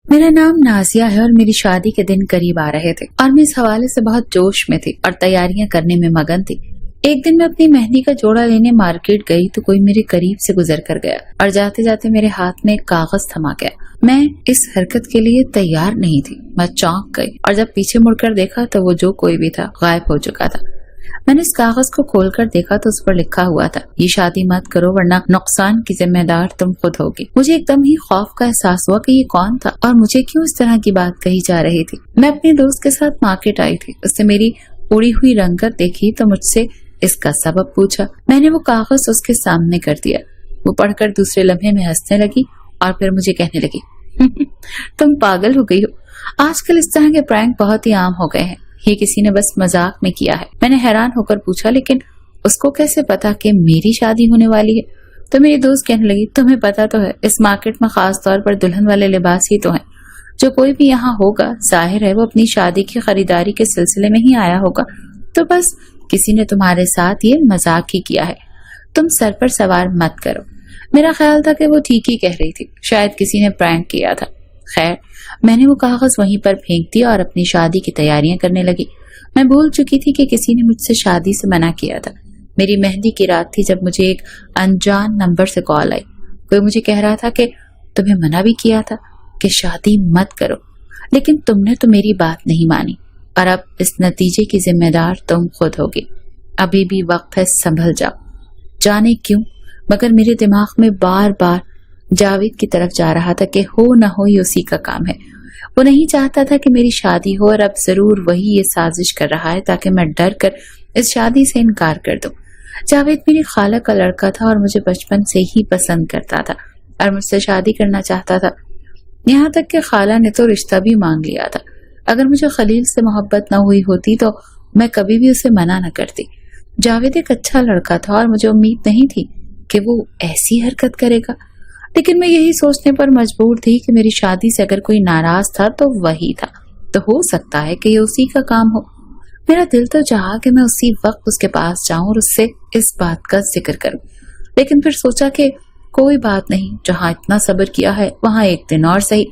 میرا نام نازیہ ہے اور میری شادی کے دن قریب آ رہے تھے اور میں اس حوالے سے بہت جوش میں تھی اور تیاریاں کرنے میں مگن تھی۔ ایک دن میں اپنی مہندی کا جوڑا لینے مارکیٹ گئی تو کوئی میرے قریب سے گزر کر گیا اور جاتے جاتے میرے ہاتھ میں ایک کاغذ تھما گیا۔ میں اس حرکت کے لیے تیار نہیں تھی، میں چونک گئی اور جب پیچھے مڑ کر دیکھا تو وہ جو کوئی بھی تھا غائب ہو چکا تھا۔ میں نے اس کاغذ کو کھول کر دیکھا تو اس پر لکھا ہوا تھا، یہ شادی مت کرو ورنہ نقصان کی ذمہ دار تم خود ہوگی۔ مجھے ایک دم ہی خوف کا احساس ہوا کہ یہ کون تھا اور مجھے کیوں اس طرح کی بات کہی جا رہی تھی۔ میں اپنے دوست کے ساتھ مارکیٹ آئی تھی، اس نے میری اڑی ہوئی رنگت دیکھی تو مجھ سے اس کا سبب پوچھا۔ میں نے وہ کاغذ اس کے سامنے کر دیا۔ وہ پڑھ کر دوسرے لمحے میں ہنسنے لگی اور پھر مجھے کہنے لگی تم پاگل ہو گئی ہو، آج کل اس طرح کے پرینک بہت ہی عام ہو گئے ہیں، یہ کسی نے بس مذاق میں کیا ہے۔ میں نے حیران ہو کر پوچھا لیکن اس کو کیسے پتا کہ میری شادی ہونے والی ہے؟ تو میری دوست کہنے لگی تمہیں پتا تو ہے اس مارکیٹ میں خاص طور پر دلہن والے لباس ہی تو ہیں، جو کوئی بھی یہاں ہوگا ظاہر ہے وہ اپنی شادی کی خریداری کے سلسلے میں ہی آیا ہوگا، تو بس کسی نے تمہارے ساتھ یہ مذاق ہی کیا ہے، تم سر پر سوار مت کرو۔ میرا خیال تھا کہ وہ ٹھیک ہی کہہ رہی تھی، شاید کسی نے پرینک کیا تھا۔ خیر میں نے وہ کاغذ وہیں پر پھینک دیا اور اپنی شادی کی تیاریاں کرنے لگی۔ میں بھول چکی تھی کہ کسی نے مجھ سے شادی سے منع کیا تھا۔ میری مہندی کی رات تھی جب مجھے ایک انجان نمبر سے کال آئی۔ کوئی مجھے کہہ رہا تھا کہ تمہیں منع بھی کیا تھا کہ شادی مت کرو، لیکن تم نے تو میری بات نہیں مانی اور اب اس نتیجے کی ذمہ دار تم خود ہوگی۔ ابھی بھی وقت ہے، سنبھل جاؤ۔ جانے کیوں مگر میرے دماغ میں بار بار جاوید کی طرف جا رہا تھا کہ ہو نہ ہو یہ اسی کا کام ہے۔ وہ نہیں چاہتا تھا کہ میری شادی ہو اور اب ضرور وہی یہ سازش کر رہا ہے تاکہ میں ڈر کر اس شادی سے انکار کر دوں۔ جاوید میری خالہ کا لڑکا تھا اور مجھے بچپن سے ہی پسند کرتا تھا اور مجھ سے شادی کرنا چاہتا تھا، یہاں تک کہ خالہ نے تو رشتہ بھی مانگ لیا تھا۔ اگر مجھے خلیل سے محبت نہ ہوئی ہوتی تو میں کبھی بھی اسے منع نہ کرتی۔ جاوید ایک اچھا لڑکا تھا اور مجھے امید نہیں تھی کہ وہ ایسی حرکت کرے گا، لیکن میں یہی سوچنے پر مجبور تھی کہ میری شادی سے اگر کوئی ناراض تھا تو وہی تھا، تو ہو سکتا ہے کہ یہ اسی کا کام ہو۔ میرا دل تو چاہا کہ میں اسی وقت اس کے پاس جاؤں اور اس سے اس بات کا ذکر کروں، لیکن پھر سوچا کہ کوئی بات نہیں، جہاں اتنا صبر کیا ہے وہاں ایک دن اور صحیح،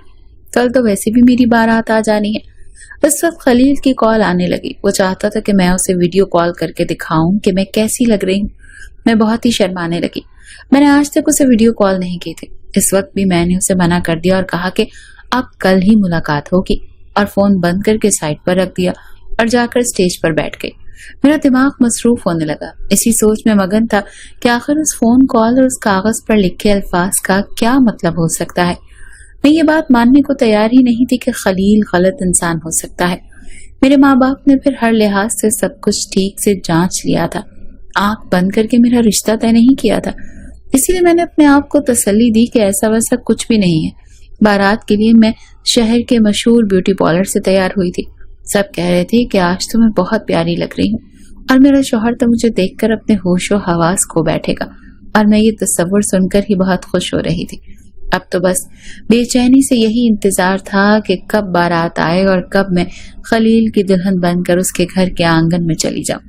کل تو ویسے بھی میری بارات آ جانی ہے۔ اس وقت خلیل کی کال آنے لگی۔ وہ چاہتا تھا کہ میں اسے ویڈیو کال کر کے دکھاؤں کہ میں کیسی لگ رہی ہوں۔ میں بہت ہی شرمانے لگی۔ میں نے آج تک اسے ویڈیو کال نہیں کی تھی۔ اس وقت بھی میں نے اسے منع کر دیا اور کہا کہ اب کل ہی ملاقات ہوگی، اور فون بند کر کے سائڈ پر رکھ دیا اور جا کر اسٹیج پر بیٹھ گئی۔ میرا دماغ مصروف ہونے لگا، اسی سوچ میں مگن تھا کہ آخر اس فون کال اور اس کاغذ پر لکھے الفاظ کا کیا مطلب ہو سکتا ہے۔ میں یہ بات ماننے کو تیار ہی نہیں تھی کہ خلیل غلط انسان ہو سکتا ہے۔ میرے ماں باپ نے پھر ہر لحاظ سے سب کچھ ٹھیک سے جانچ لیا تھا، آنکھ بند کر کے میرا رشتہ طے نہیں کیا تھا، اسی لیے میں نے اپنے آپ کو تسلی دی کہ ایسا ویسا کچھ بھی نہیں ہے۔ بارات کے لیے میں شہر کے مشہور بیوٹی پارلر سے تیار ہوئی تھی۔ سب کہہ رہے تھے کہ آج تو میں بہت پیاری لگ رہی ہوں اور میرا شوہر تو مجھے دیکھ کر اپنے ہوش و حواس کھو بیٹھے گا، اور میں یہ تصور سن کر ہی بہت خوش ہو رہی تھی۔ اب تو بس بے چینی سے یہی انتظار تھا کہ کب بارات آئے اور کب میں خلیل کی دلہن بن کر اس کے گھر کے آنگن میں چلی جاؤں۔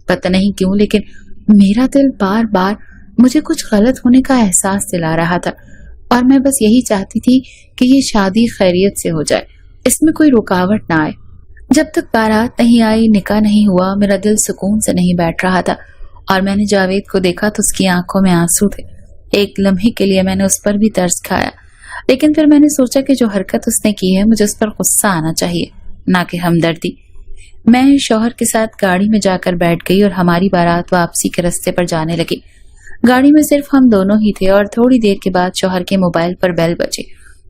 پتہ نہیں کیوں لیکن میرا دل بار بار مجھے کچھ غلط ہونے کا احساس دلا رہا تھا، اور میں بس یہی چاہتی تھی کہ یہ شادی خیریت سے ہو جائے، اس میں کوئی رکاوٹ نہ آئے۔ جب تک بارات نہیں آئی، نکاح نہیں ہوا، میرا دل سکون سے نہیں بیٹھ رہا تھا، اور میں نے جاوید کو دیکھا تو اس کی آنکھوں میں آنسو تھے۔ ایک لمحے کے لیے میں نے اس پر بھی ترس کھایا، لیکن پھر میں نے سوچا کہ جو حرکت اس نے کی ہے مجھے اس پر غصہ آنا چاہیے، نہ کہ ہمدردی۔ میں شوہر کے ساتھ گاڑی میں جا کر بیٹھ گئی اور ہماری بارات واپسی کے راستے پر جانے لگی۔ گاڑی میں صرف ہم دونوں ہی تھے، اور تھوڑی دیر کے بعد شوہر کے موبائل پر بیل بجے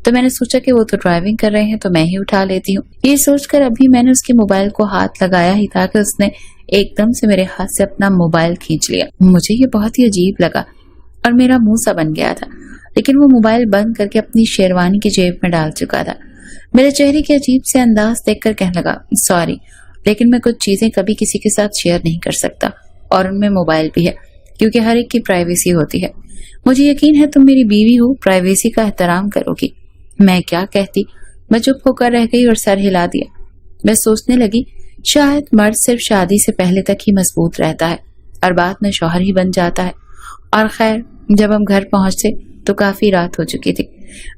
تو میں نے سوچا کہ وہ تو ڈرائیونگ کر رہے ہیں تو میں ہی اٹھا لیتی ہوں۔ یہ سوچ کر ابھی میں نے اس کے موبائل کو ہاتھ لگایا ہی تھا کہ اس نے ایک دم سے میرے ہاتھ سے اپنا موبائل کھینچ لیا۔ مجھے یہ بہت ہی عجیب لگا اور میرا منہ سا بن گیا تھا، لیکن وہ موبائل بند کر کے اپنی شیروانی کی جیب میں ڈال چکا تھا۔ میرے چہرے کے عجیب سے انداز دیکھ کر کہنے لگا، سوری لیکن میں کچھ چیزیں کبھی کسی کے ساتھ شیئر نہیں کر سکتا، اور ان میں موبائل بھی ہے، کیونکہ ہر ایک کی پرائیویسی ہوتی ہے۔ مجھے یقین ہے تم میری بیوی ہو، پرائیویسی کا احترام کرو گی۔ میں کیا کہتی، میں چپ ہو کر رہ گئی اور سر ہلا دیا۔ میں سوچنے لگی شاید مرد صرف شادی سے پہلے تک ہی مضبوط رہتا ہے اور بعد میں شوہر ہی بن جاتا ہے۔ اور خیر جب ہم گھر پہنچے तो काफी रात हो चुकी थी।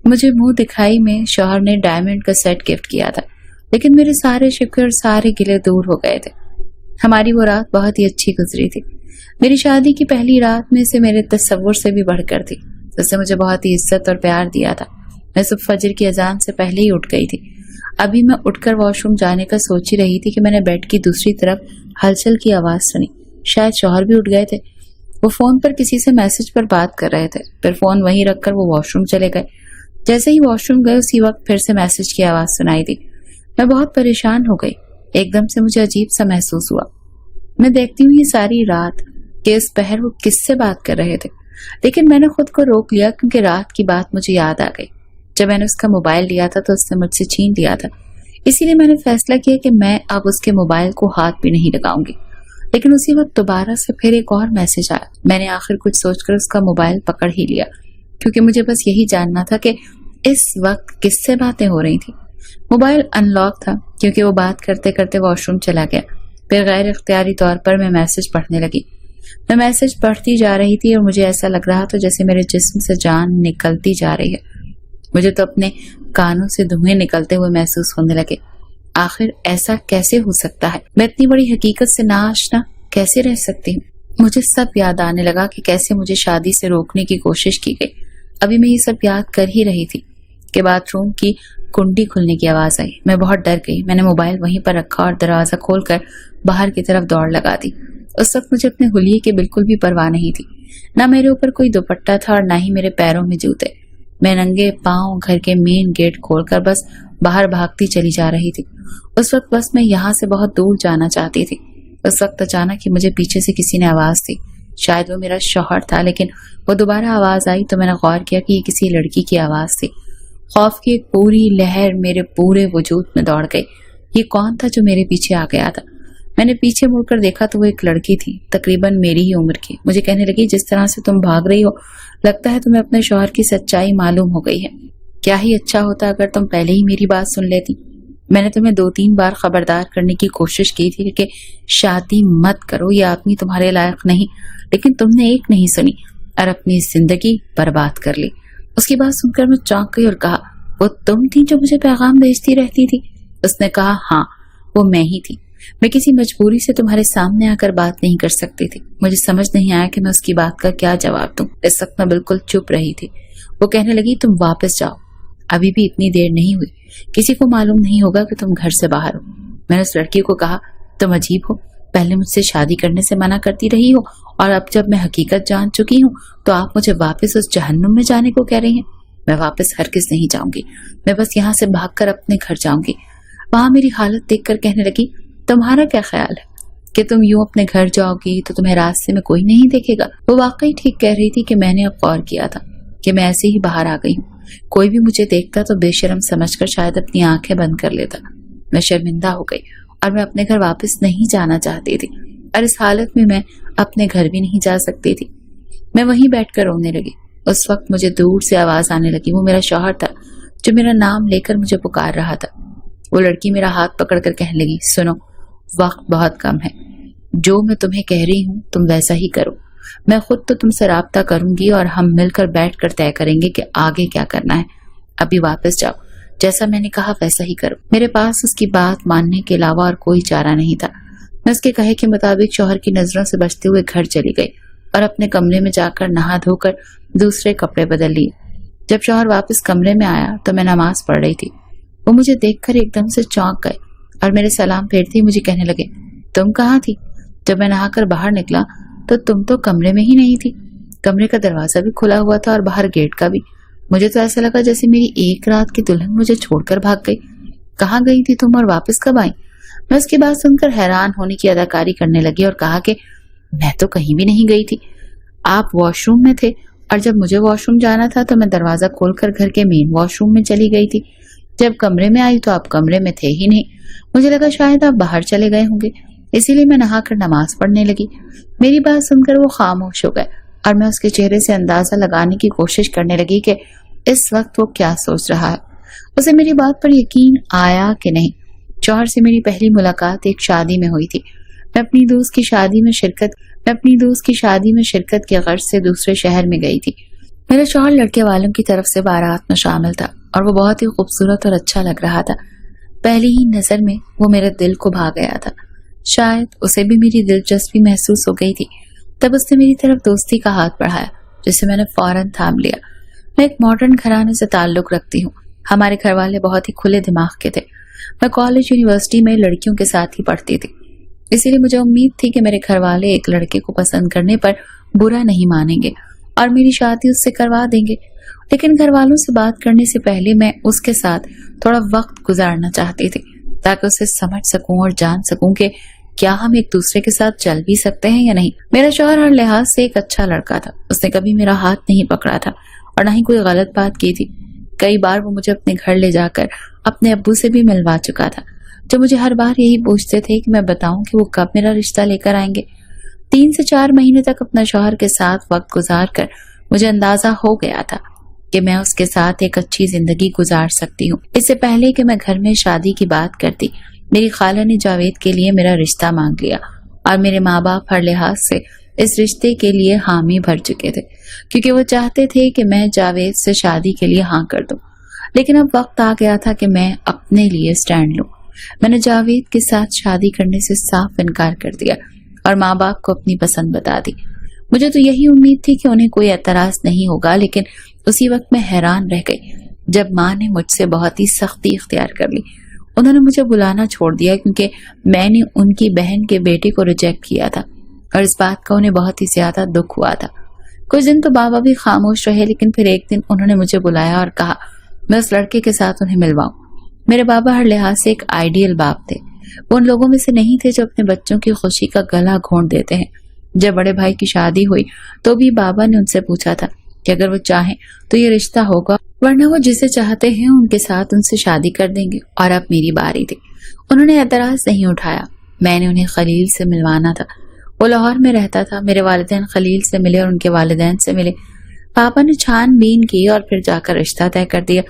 मुझे मुंह दिखाई में शौहर ने डायमंड का सेट गिफ्ट किया था, लेकिन मेरे सारे शिकवे और सारे गिले दूर हो गए थे। हमारी वो रात बहुत ही अच्छी गुजरी थी। मेरी शादी की पहली रात में से मेरे तस्वुर से भी बढ़कर थी। उसने मुझे बहुत ही इज्जत और प्यार दिया था। मैं सुबह फजर की अजान से पहले ही उठ गई थी। अभी मैं उठकर वॉशरूम जाने का सोच ही रही थी कि मैंने बेड की दूसरी तरफ हलचल की आवाज सुनी। शायद शौहर भी उठ गए थे। वो फोन पर किसी से मैसेज पर बात कर रहे थे। फिर फोन वहीं रखकर वो वॉशरूम चले गए। जैसे ही वॉशरूम गए उसी वक्त फिर से मैसेज की आवाज सुनाई दी। मैं बहुत परेशान हो गई। एकदम से मुझे अजीब सा महसूस हुआ। मैं देखती हुई सारी रात कि इस पहर वो किससे बात कर रहे थे, लेकिन मैंने खुद को रोक लिया क्योंकि रात की बात मुझे याद आ गई। जब मैंने उसका मोबाइल लिया था तो उसने मुझसे छीन लिया था। इसीलिए मैंने फैसला किया कि मैं अब उसके मोबाइल को हाथ भी नहीं लगाऊंगी। लेकिन उसी वक्त दोबारा से फिर एक और मैसेज आया। मैंने आखिर कुछ सोचकर उसका मोबाइल पकड़ ही लिया, क्योंकि मुझे बस यही जानना था कि इस वक्त किससे बातें हो रही थी। मोबाइल अनलॉक था क्योंकि वो बात करते करते वॉशरूम चला गया। फिर गैर इख्तियारी तौर पर मैं मैसेज पढ़ने लगी। मैं मैसेज पढ़ती जा रही थी और मुझे ऐसा लग रहा था जैसे मेरे जिस्म से जान निकलती जा रही है। मुझे तो अपने कानों से धुएं निकलते हुए महसूस होने लगे। आखिर ऐसा कैसे हो सकता है? मैं इतनी बड़ी हकीकत से नाआशना कैसे रह सकती हूँ? मुझे सब याद आने लगा कि कैसे मुझे शादी से रोकने की कोशिश की गई। अभी मैं ये सब याद कर ही रही थी कि बाथरूम की कुंडी खुलने की आवाज आई। मैं बहुत डर गई। मैंने मोबाइल वहीं पर रखा और दरवाजा खोलकर बाहर की तरफ दौड़ लगा दी। उस वक्त मुझे अपने हुलिये की बिल्कुल भी परवाह नहीं थी। ना मेरे ऊपर कोई दुपट्टा था और ना ही मेरे पैरों में जूते। मैं नंगे पांव घर के मेन गेट खोलकर बस बाहर भागती चली जा रही थी। उस वक्त बस मैं यहाँ से बहुत दूर जाना चाहती थी। उस वक्त अचानक ही मुझे पीछे से किसी ने आवाज दी। शायद वो मेरा शौहर था, लेकिन वो दोबारा आवाज आई तो मैंने गौर किया कि ये किसी लड़की की आवाज थी। खौफ की एक पूरी लहर मेरे पूरे वजूद में दौड़ गई। ये कौन था जो मेरे पीछे आ गया था? मैंने पीछे मुड़कर देखा तो वो एक लड़की थी, तकरीबन मेरी ही उम्र की। मुझे कहने लगी, जिस तरह से तुम भाग रही हो लगता है तुम्हें अपने शौहर की सच्चाई मालूम हो गई है। क्या ही अच्छा होता अगर तुम पहले ही मेरी बात सुन लेती। मैंने तुम्हें 2-3 बार खबरदार करने की कोशिश की थी कि शादी मत करो, ये आदमी तुम्हारे लायक नहीं, लेकिन तुमने एक नहीं सुनी और अपनी जिंदगी बर्बाद कर ली। उसकी बात सुनकर मैं चौंक गई और कहा, वो तुम थी जो मुझे पैगाम भेजती रहती थी? उसने कहा, हाँ वो मैं ही थी। मैं किसी मजबूरी से तुम्हारे सामने आकर बात नहीं कर सकती थी। मुझे समझ नहीं आया कि मैं उसकी बात का क्या जवाब दूं। इस वक्त मैं बिल्कुल चुप रही थी। वो कहने लगी, तुम वापस जाओ, अभी भी इतनी देर नहीं हुई, किसी को मालूम नहीं होगा कि तुम घर से बाहर हो। मैंने उस लड़की को कहा, तुम अजीब हो, पहले मुझसे शादी करने से मना करती रही हो और अब जब मैं हकीकत जान चुकी हूँ तो आप मुझे वापस उस जहन्नुम में जाने को कह रही हैं। मैं वापस हरगिज़ नहीं जाऊंगी। मैं बस यहाँ से भागकर अपने घर जाऊंगी। वहां मेरी हालत देखकर कहने लगी, तुम्हारा क्या ख्याल है कि तुम यूं अपने घर जाओगी तो तुम्हें रास्ते में कोई नहीं देखेगा? वो वाकई ठीक कह रही थी कि मैंने अब गौर किया था कि मैं ऐसे ही बाहर आ गई हूँ। कोई भी मुझे देखता तो बेशर्म समझकर शायद अपनी आंखें बंद कर लेता। मैं शर्मिंदा हो गई और मैं अपने घर वापस नहीं जाना चाहती थी, और इस हालत में मैं अपने घर भी नहीं जा सकती थी। मैं वहीं बैठकर रोने लगी। उस वक्त मुझे दूर से आवाज आने लगी। वो मेरा शौहर था जो मेरा नाम लेकर मुझे पुकार रहा था। वो लड़की मेरा हाथ पकड़कर कहने लगी, सुनो, वक्त बहुत कम है, जो मैं तुम्हें कह रही हूँ तुम वैसा ही करो। मैं खुद तो तुमसे राब्ता करूंगी और हम मिलकर बैठकर तय करेंगे कि आगे क्या करना है। अभी वापस जाओ, जैसा मैंने कहा वैसा ही करो। मेरे पास उसकी बात मानने के अलावा और कोई चारा नहीं था। मैं उसके कहे के मुताबिक शौहर की नजरों से बचते हुए घर चली गई और अपने कमरे में जाकर नहा धोकर दूसरे कपड़े बदल लिए। जब शौहर वापस कमरे में आया तो मैं नमाज पढ़ रही थी। वो मुझे देखकर एकदम से चौंक गए और मेरे सलाम फेरते ही मुझे कहने लगे, तुम कहाँ थी? जब मैं नहाकर बाहर निकला तो तुम तो कमरे में ही नहीं थी। कमरे का दरवाजा भी खुला हुआ था और बाहर गेट का भी। मुझे तो ऐसा लगा जैसे मेरी एक रात की दुल्हन मुझे छोड़कर भाग गई। कहाँ गई थी तुम और वापस कब आई? मैं उसकी बात सुनकर हैरान होने की अदाकारी करने लगी और कहा कि मैं तो कहीं भी नहीं गई थी। आप वॉशरूम में थे और जब मुझे वॉशरूम जाना था तो मैं दरवाजा खोलकर घर के मेन वॉशरूम में चली गई थी। जब कमरे में आई तो आप कमरे में थे ही नहीं। मुझे लगा शायद आप बाहर चले गए होंगे, इसीलिए मैं नहाकर नमाज पढ़ने लगी। मेरी बात सुनकर वो खामोश हो गए और मैं उसके चेहरे से अंदाजा लगाने की कोशिश करने लगी कि इस वक्त वो क्या सोच रहा है। उसे मेरी बात पर यकीन आया कि नहीं। शौहर से मेरी पहली मुलाकात एक शादी में हुई थी। मैं अपनी दोस्त की शादी में शिरकत के गर्ज से दूसरे शहर में गई थी। मेरा शौहर लड़के वालों की तरफ से बारात में शामिल था और वो बहुत ही खूबसूरत और अच्छा लग रहा था। पहली ही नजर में वो मेरे दिल को भा गया था। शायद उसे भी मेरी दिलचस्पी महसूस हो गई थी। तब उसने मेरी तरफ दोस्ती का हाथ बढ़ाया, जिसे मैंने फौरन थाम लिया। मैं एक मॉडर्न घराने से ताल्लुक रखती हूँ। हमारे घर वाले बहुत ही खुले दिमाग के थे। मैं कॉलेज यूनिवर्सिटी में लड़कियों के साथ ही पढ़ती थी, इसीलिए मुझे उम्मीद थी कि मेरे घर वाले एक लड़के को पसंद करने पर बुरा नहीं मानेंगे और मेरी शादी उससे करवा देंगे। लेकिन घर वालों से बात करने से पहले मैं उसके साथ थोड़ा वक्त गुजारना चाहती थी, ताकि उसे समझ सकूं और जान सकूं कि क्या हम एक दूसरे के साथ चल भी सकते हैं या नहीं। मेरा शौहर हर लिहाज से एक अच्छा लड़का था। उसने कभी मेरा हाथ नहीं पकड़ा था और न ही कोई गलत बात की थी। कई बार वो मुझे अपने घर ले जाकर अपने अब्बू से भी मिलवा चुका था, जो मुझे हर बार यही पूछते थे कि मैं बताऊं कि वो कब मेरा रिश्ता लेकर आएंगे। 3 से 4 महीने तक अपने शौहर के साथ वक्त गुजार कर मुझे अंदाजा हो गया था कि मैं उसके साथ एक अच्छी जिंदगी गुजार सकती हूँ। इससे पहले कि मैं घर में शादी की बात करती, मेरी खाला ने जावेद के लिए मेरा रिश्ता मांग लिया और मेरे माँ बाप हर लिहाज से इस रिश्ते के लिए हामी भर चुके थे, क्योंकि वो चाहते थे कि मैं जावेद से शादी के लिए हाँ कर दूं। लेकिन अब वक्त आ गया था कि मैं अपने लिए स्टैंड लूं। मैंने जावेद के साथ शादी करने से साफ इनकार कर दिया और माँ बाप को अपनी पसंद बता दी। मुझे तो यही उम्मीद थी कि उन्हें कोई एतराज नहीं होगा, लेकिन उसी वक्त मैं हैरान रह गई जब माँ ने मुझसे बहुत ही सख्ती इख्तियार कर ली। उन्होंने मुझे बुलाना छोड़ दिया क्योंकि मैंने उनकी बहन के बेटे को रिजेक्ट किया था और इस बात का उन्हें बहुत ही ज्यादा दुख हुआ था। कुछ दिन तो बाबा भी खामोश रहे, लेकिन फिर एक दिन उन्होंने मुझे बुलाया और कहा मैं उस लड़के के साथ उन्हें मिलवाऊं। मेरे बाबा हर लिहाज से एक आइडियल बाप थे। वो उन लोगों में से नहीं थे जो अपने बच्चों की खुशी का गला घोंट देते हैं। जब बड़े भाई की शादी हुई तो भी बाबा ने उनसे पूछा था कि अगर वो चाहें तो ये रिश्ता होगा, वरना वो जिसे चाहते हैं उनके साथ उनसे शादी कर देंगे। और अब मेरी बारी थी। उन्होंने एतराज नहीं उठाया। मैंने उन्हें खलील से मिलवाना था। वो लाहौर में रहता था। मेरे वालिदैन खलील से मिले और उनके वालिदैन से मिले। पापा ने छानबीन की और फिर जाकर रिश्ता तय कर दिया।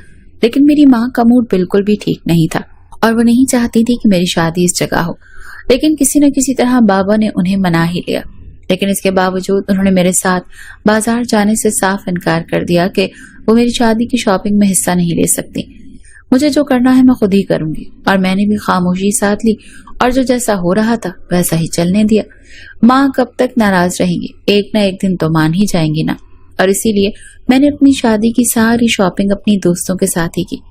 लेकिन मेरी माँ का मूड बिल्कुल भी ठीक नहीं था और वो नहीं चाहती थी कि मेरी शादी इस जगह हो। लेकिन किसी न किसी तरह बाबा ने उन्हें मना ही लिया। लेकिन इसके बावजूद उन्होंने मेरे साथ बाजार जाने से साफ इनकार कर दिया कि वो मेरी शादी की शॉपिंग में हिस्सा नहीं ले सकती। मुझे जो करना है मैं खुद ही करूंगी। और मैंने भी खामोशी साथ ली और जो जैसा हो रहा था वैसा ही चलने दिया। माँ कब तक नाराज रहेंगी, एक न एक दिन तो मान ही जाएंगी ना। और इसीलिए मैंने अपनी शादी की सारी शॉपिंग अपनी दोस्तों के साथ ही की।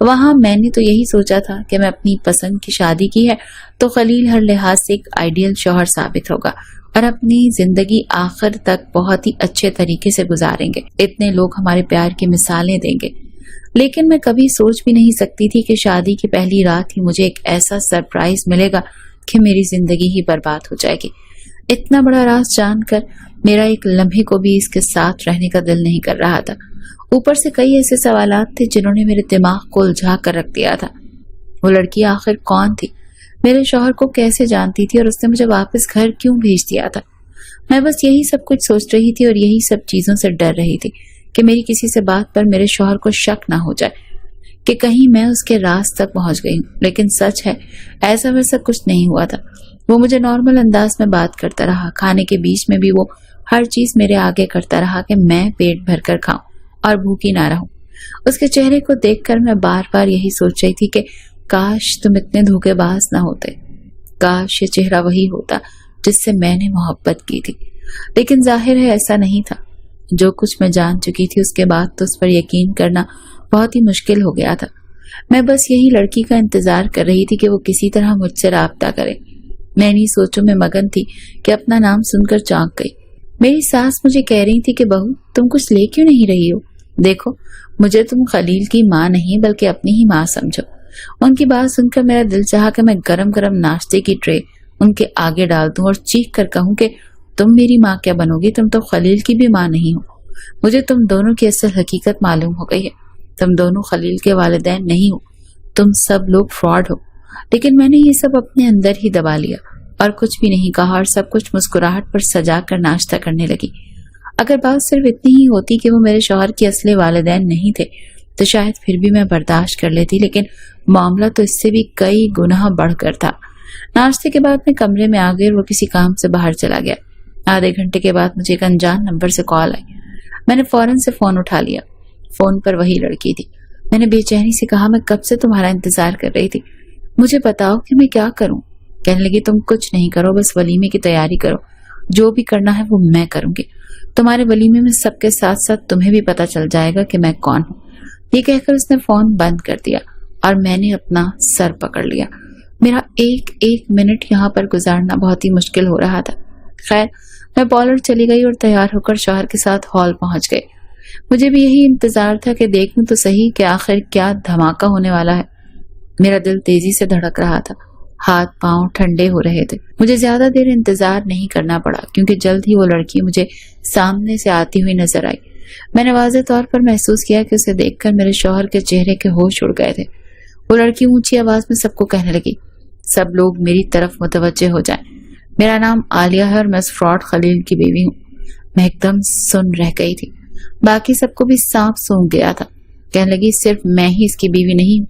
वहां मैंने तो यही सोचा था कि मैं अपनी पसंद की शादी की है तो खलील हर लिहाज से एक आइडियल शौहर साबित होगा और अपनी जिंदगी आखिर तक बहुत ही अच्छे तरीके से गुजारेंगे। इतने लोग हमारे प्यार की मिसालें देंगे। लेकिन मैं कभी सोच भी नहीं सकती थी कि शादी की पहली रात ही मुझे एक ऐसा सरप्राइज मिलेगा कि मेरी जिंदगी ही बर्बाद हो जाएगी। इतना बड़ा राज जानकर मेरा एक लम्हे को भी इसके साथ रहने का दिल नहीं कर रहा था। ऊपर से कई ऐसे सवालात थे जिन्होंने मेरे दिमाग को उलझा कर रख दिया था। वो लड़की आखिर कौन थी, मेरे शौहर को कैसे जानती थी और उसने मुझे वापस घर क्यों भेज दिया था। मैं बस यही सब कुछ सोच रही थी और यही सब चीजों से डर रही थी कि मेरी किसी से बात पर मेरे शौहर को शक ना हो जाए कि कहीं मैं उसके राज तक पहुंच गई हूँ। लेकिन सच है, ऐसा वैसा कुछ नहीं हुआ था। वो मुझे नॉर्मल अंदाज में बात करता रहा। खाने के बीच में भी वो हर चीज मेरे आगे करता रहा कि मैं पेट भर कर खाऊं और भूखी ना रहूं। उसके चेहरे को देखकर मैं बार बार यही सोच रही थी कि काश तुम इतने धोखेबाज ना होते, काश ये चेहरा वही होता जिससे मैंने मोहब्बत की थी। लेकिन जाहिर है ऐसा नहीं था। जो कुछ मैं जान चुकी थी उसके बाद तो उस पर यकीन करना बहुत ही मुश्किल हो गया था। मैं बस यही लड़की का इंतजार कर रही थी कि वो किसी तरह मुझसे राब्ता करे। मैं इन्हीं सोचों में मगन थी कि अपना नाम सुनकर चौंक गई। मेरी सास मुझे कह रही थी कि बहू तुम कुछ ले क्यों नहीं रही हो, देखो मुझे तुम खलील की माँ नहीं बल्कि अपनी ही माँ समझो। उनकी बात सुनकर मेरा दिल चाहा कि मैं गरम गरम नाश्ते की ट्रे उनके आगे डाल दूं और चीख कर कहूं कि तुम मेरी माँ क्या बनोगी, तुम तो खलील की भी माँ नहीं हो। मुझे तुम दोनों की असल हकीकत मालूम हो गई है। तुम दोनों खलील के वालिदैन नहीं हो, तुम सब लोग फ्रॉड हो। लेकिन मैंने ये सब अपने अंदर ही दबा लिया और कुछ भी नहीं कहा और सब कुछ मुस्कुराहट पर सजा कर नाश्ता करने लगी। अगर बात सिर्फ इतनी ही होती कि वो मेरे शौहर के असली वालिदैन नहीं थे तो शायद फिर भी मैं बर्दाश्त कर लेती, लेकिन मामला तो इससे भी कई गुना बढ़कर था। नाश्ते के बाद मैं कमरे में आ गई और वो किसी काम से बाहर चला गया। आधे घंटे के बाद मुझे एक अनजान नंबर से कॉल आई। मैंने फौरन से फोन उठा लिया। फोन पर वही लड़की थी। मैंने बेचैनी से कहा, मैं कब से तुम्हारा इंतजार कर रही थी, मुझे बताओ कि मैं क्या करूं। कहने लगी, तुम कुछ नहीं करो, बस वलीमे की तैयारी करो, जो भी करना है वो मैं करूंगी। तुम्हारे वलीमे में सबके साथ साथ तुम्हें भी पता चल जाएगा कि मैं कौन हूँ। ये कहकर उसने फोन बंद कर दिया और मैंने अपना सर पकड़ लिया। मेरा एक एक मिनट यहाँ पर गुजारना बहुत ही मुश्किल हो रहा था। खैर, मैं पार्लर चली गई और तैयार होकर शौहर के साथ हॉल पहुंच गई। मुझे भी यही इंतजार था कि देखूं तो सही कि आखिर क्या धमाका होने वाला है। मेरा दिल तेजी से धड़क रहा था, हाथ पांव ठंडे हो रहे थे। मुझे ज्यादा देर इंतजार नहीं करना पड़ा क्योंकि जल्द ही वो लड़की मुझे सामने से आती हुई नजर आई। मैंने वाज़ेह तौर पर महसूस किया कि उसे देखकर मेरे शौहर के चेहरे के होश उड़ गए थे। वो लड़की ऊंची आवाज में सबको कहने लगी, सब लोग मेरी तरफ मुतवज्जे हो जाएं। मेरा नाम आलिया है और मैं उस फ्रॉड खलील की बीवी हूँ। मैं एकदम सुन रह गई थी। बाकी सबको भी सांप सूंघ गया था। कहने लगी, सिर्फ मैं ही इसकी बीवी नहीं हूँ,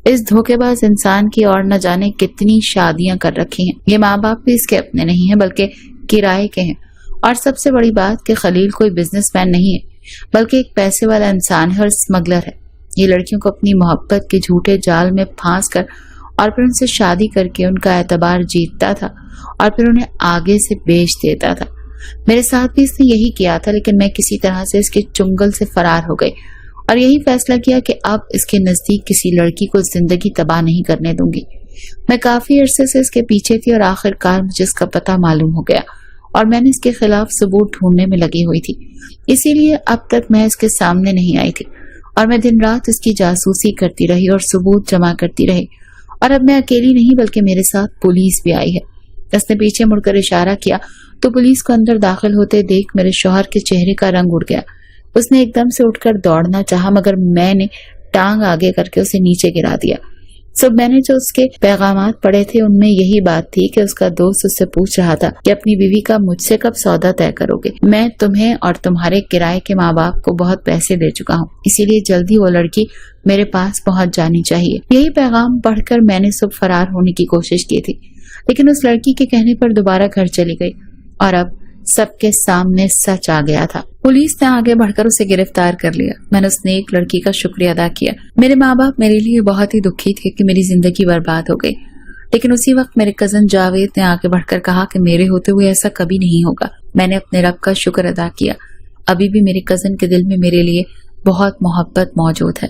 इस धोखेबाज इंसान की और न जाने कितनी शादियां कर रखी हैं। ये माँ बाप भी इसके अपने नहीं हैं बल्कि किराए के हैं। और सबसे बड़ी बात कि खलील कोई बिजनेसमैन नहीं है बल्कि एक पैसे वाला इंसान है और स्मगलर है। ये लड़कियों को अपनी मोहब्बत के झूठे जाल में फांस कर और फिर उनसे शादी करके उनका एतबार जीतता था और फिर उन्हें आगे से बेच देता था। मेरे साथ भी इसने यही किया था, लेकिन मैं किसी तरह से इसके चुंगल से फरार हो गई और यही फैसला किया कि अब इसके नजदीक किसी लड़की को जिंदगी तबाह नहीं करने दूंगी। मैं काफी अरसे से इसके पीछे थी और आखिरकार मुझे इसका पता मालूम हो गया और मैंने इसके खिलाफ सबूत ढूंढने में लगी हुई थी। इसीलिए अब तक मैं इसके सामने नहीं आई थी और मैं दिन रात इसकी जासूसी करती रही और सबूत जमा करती रही। और अब मैं अकेली नहीं बल्कि मेरे साथ पुलिस भी आई है। उसने पीछे मुड़कर इशारा किया तो पुलिस को अंदर दाखिल होते देख मेरे शौहर के चेहरे का रंग उड़ गया। उसने एकदम से उठकर दौड़ना चाहा मगर मैंने टांग आगे करके उसे नीचे गिरा दिया। सब मैंने जो उसके पैगामात पढ़े थे उनमें यही बात थी कि उसका दोस्त उससे पूछ रहा था कि अपनी बीवी का मुझसे कब सौदा तय करोगे। मैं तुम्हें और तुम्हारे किराए के माँ बाप को बहुत पैसे दे चुका हूँ, इसीलिए जल्दी वो लड़की मेरे पास पहुंच जानी चाहिए। यही पैगाम पढ़कर मैंने सब फरार होने की कोशिश की थी, लेकिन उस लड़की के कहने पर दोबारा घर चली गई और अब सबके सामने सच आ गया था। पुलिस ने आगे बढ़कर उसे गिरफ्तार कर लिया। मैंने उस नेक लड़की का शुक्रिया अदा किया। मेरे माँ बाप मेरे लिए बहुत ही दुखी थे कि मेरी जिंदगी बर्बाद हो गई, लेकिन उसी वक्त मेरे कजन जावेद ने आगे बढ़कर कहा कि मेरे होते हुए ऐसा कभी नहीं होगा। मैंने अपने रब का शुक्र अदा किया। अभी भी मेरे कजन के दिल में मेरे लिए बहुत मोहब्बत मौजूद है।